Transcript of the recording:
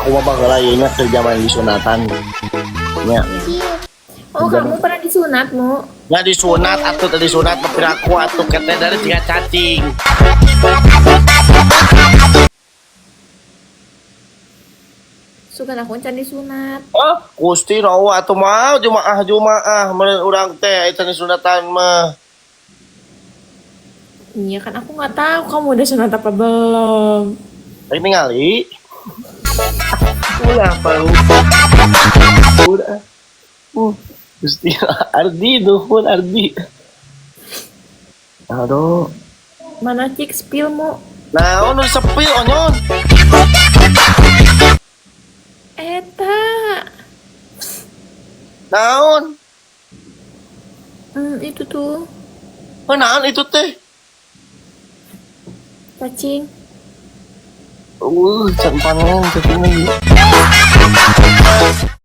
aku mah bagalayeuna kerja main di sunatan. Ya. Oh, kamu pernah disunat, Mu? Ya disunat atuh tadi sunat tapi aku atuh kete dari tiga cacing. Suka aku can disunat. Oh, Gusti rawa atuh mah jumaah meureun urang teh eta sunatan mah. Iya kan aku nggak tahu kamu udah sunat apa belum. Tapi ningali. Ulah baru. Udah. Gusti Ardi nuhun Ardi. Aduh. Mana cik spillmu? Nah, nu sepil onyon. Eta. Naon? Itu tuh Naon itu teh? cacing. Can panen cacing lagi.